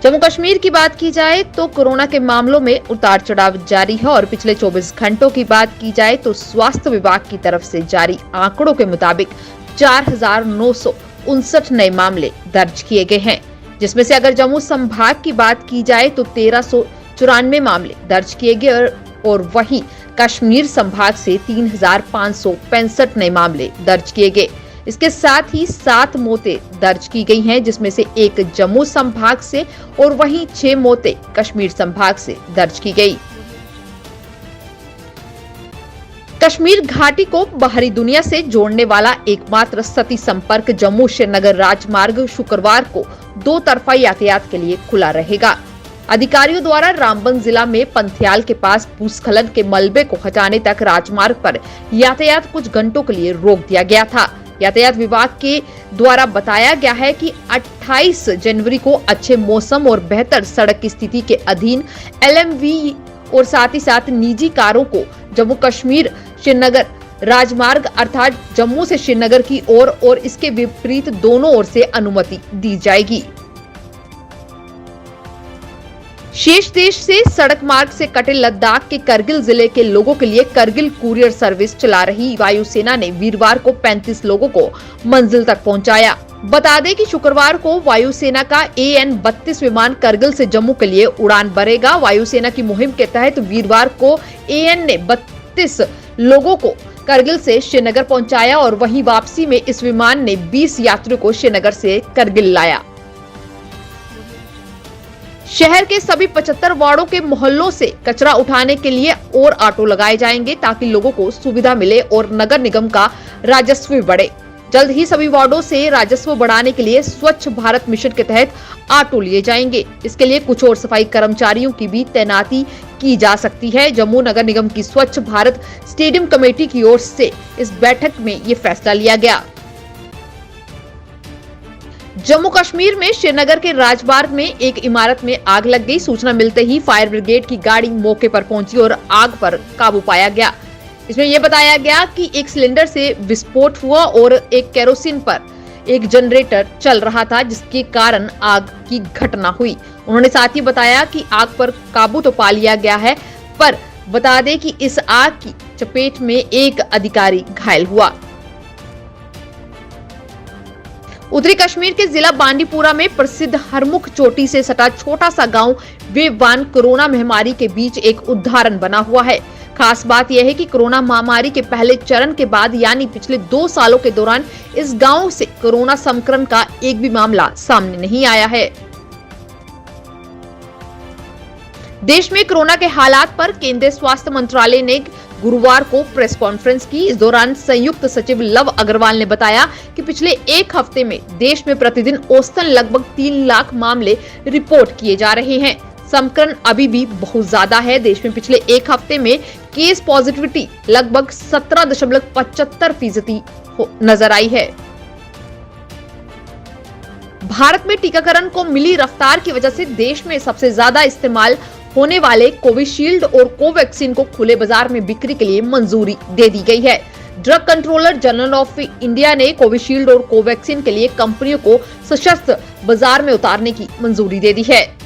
जम्मू कश्मीर की बात की जाए तो कोरोना के मामलों में उतार चढ़ाव जारी है और पिछले 24 घंटों की बात की जाए तो स्वास्थ्य विभाग की तरफ से जारी आंकड़ों के मुताबिक 4,959 नए मामले दर्ज किए गए हैं, जिसमें से अगर जम्मू संभाग की बात की जाए तो 1,394 मामले दर्ज किए गए और वहीं कश्मीर संभाग से 3,565 नए मामले दर्ज किए गए। इसके साथ ही 7 मौतें दर्ज की गई हैं, जिसमें से एक जम्मू संभाग से और वहीं 6 मौतें कश्मीर संभाग से दर्ज की गई। कश्मीर घाटी को बाहरी दुनिया से जोड़ने वाला एकमात्र सतही संपर्क जम्मू श्रीनगर राजमार्ग शुक्रवार को 2 तरफा यातायात के लिए खुला रहेगा। अधिकारियों द्वारा रामबन जिला में पंथियाल के पास भूस्खलन के मलबे को हटाने तक राजमार्ग पर यातायात कुछ घंटों के लिए रोक दिया गया था। यातायात विभाग के द्वारा बताया गया है कि 28 जनवरी को अच्छे मौसम और बेहतर सड़क की स्थिति के अधीन LMV और साथ ही साथ निजी कारों को जम्मू कश्मीर श्रीनगर राजमार्ग अर्थात जम्मू से श्रीनगर की ओर और इसके विपरीत दोनों ओर से अनुमति दी जाएगी। शेष देश से सड़क मार्ग से कटे लद्दाख के करगिल जिले के लोगों के लिए करगिल कुरियर सर्विस चला रही वायुसेना ने वीरवार को 35 लोगों को मंजिल तक पहुंचाया। बता दें कि शुक्रवार को वायुसेना का AN-32 विमान करगिल से जम्मू के लिए उड़ान भरेगा। वायुसेना की मुहिम के तहत वीरवार को AN ने 32 लोगों को करगिल से श्रीनगर पहुंचाया और वहीं वापसी में इस विमान ने 20 यात्रियों को श्रीनगर से करगिल लाया। शहर के सभी 75 वार्डों के मोहल्लों से कचरा उठाने के लिए और ऑटो लगाए जाएंगे ताकि लोगों को सुविधा मिले और नगर निगम का राजस्व भी बढ़े। जल्द ही सभी वार्डों से राजस्व बढ़ाने के लिए स्वच्छ भारत मिशन के तहत ऑटो लिए जाएंगे। इसके लिए कुछ और सफाई कर्मचारियों की भी तैनाती की जा सकती है। जम्मू नगर निगम की स्वच्छ भारत स्टेडियम कमेटी की ओर से इस बैठक में ये फैसला लिया गया। जम्मू कश्मीर में श्रीनगर के राजमार्ग में एक इमारत में आग लग गई। सूचना मिलते ही फायर ब्रिगेड की गाड़ी मौके पर पहुंची और आग पर काबू पाया गया। इसमें यह बताया गया कि एक सिलेंडर से विस्फोट हुआ और एक केरोसिन पर एक जनरेटर चल रहा था, जिसके कारण आग की घटना हुई। उन्होंने साथ ही बताया कि आग पर काबू तो पा लिया गया है, पर बता दें कि इस आग की चपेट में एक अधिकारी घायल हुआ। उत्तरी कश्मीर के जिला बांडीपुरा में प्रसिद्ध हरमुख चोटी से सटा छोटा सा गांव वेववान कोरोना महामारी के बीच एक उदाहरण बना हुआ है। खास बात यह है कि कोरोना महामारी के पहले चरण के बाद यानी पिछले 2 सालों के दौरान इस गांव से कोरोना संक्रमण का एक भी मामला सामने नहीं आया है। देश में कोरोना के हालात पर केंद्रीय स्वास्थ्य मंत्रालय ने गुरुवार को प्रेस कॉन्फ्रेंस की। इस दौरान संयुक्त सचिव लव अग्रवाल ने बताया कि पिछले एक हफ्ते में देश में प्रतिदिन औसतन लगभग 3 लाख मामले रिपोर्ट किए जा रहे हैं। संक्रमण अभी भी बहुत ज्यादा है। देश में पिछले एक हफ्ते में केस पॉजिटिविटी लगभग 17.75% नजर आई है। भारत में टीकाकरण को मिली रफ्तार की वजह से देश में सबसे ज्यादा इस्तेमाल होने वाले कोविशील्ड और कोवैक्सीन को खुले बाजार में बिक्री के लिए मंजूरी दे दी गई है। Drug controller general of India ने कोविशील्ड और कोवैक्सीन के लिए कंपनियों को सशस्त्र बाजार में उतारने की मंजूरी दे दी है।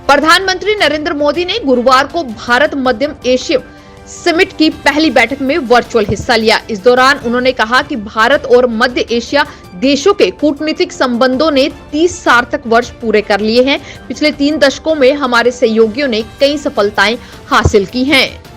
प्रधानमंत्री नरेंद्र मोदी ने गुरुवार को भारत मध्यम एशिया समिट की पहली बैठक में वर्चुअल हिस्सा लिया। इस दौरान उन्होंने कहा कि भारत और मध्य एशिया देशों के कूटनीतिक संबंधों ने 30 सार्थक वर्ष पूरे कर लिए हैं। पिछले 3 दशकों में हमारे सहयोगियों ने कई सफलताएं हासिल की हैं।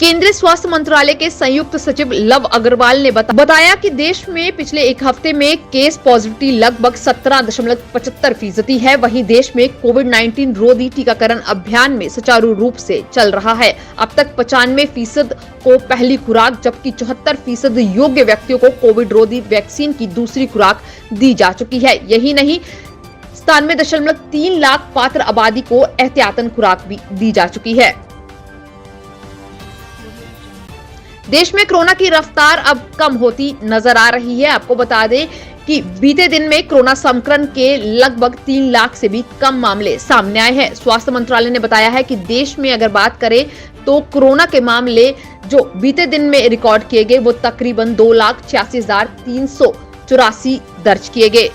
केंद्रीय स्वास्थ्य मंत्रालय के संयुक्त सचिव लव अग्रवाल ने बताया कि देश में पिछले एक हफ्ते में केस पॉजिटिविटी लगभग 17.75% है। वहीं देश में कोविड-19 रोधी टीकाकरण अभियान में सुचारू रूप से चल रहा है। अब तक 95% को पहली खुराक जबकि 74% योग्य व्यक्तियों को कोविड रोधी वैक्सीन की दूसरी खुराक दी जा चुकी है। यही नहीं, 97.3 लाख पात्र आबादी को एहतियातन खुराक भी दी जा चुकी है। देश में कोरोना की रफ्तार अब कम होती नजर आ रही है। आपको बता दें कि बीते दिन में कोरोना संक्रमण के लगभग 3 लाख से भी कम मामले सामने आए हैं। स्वास्थ्य मंत्रालय ने बताया है कि देश में अगर बात करें तो कोरोना के मामले जो बीते दिन में रिकॉर्ड किए गए वो तकरीबन 2,86,300 84 दर्ज किए गए।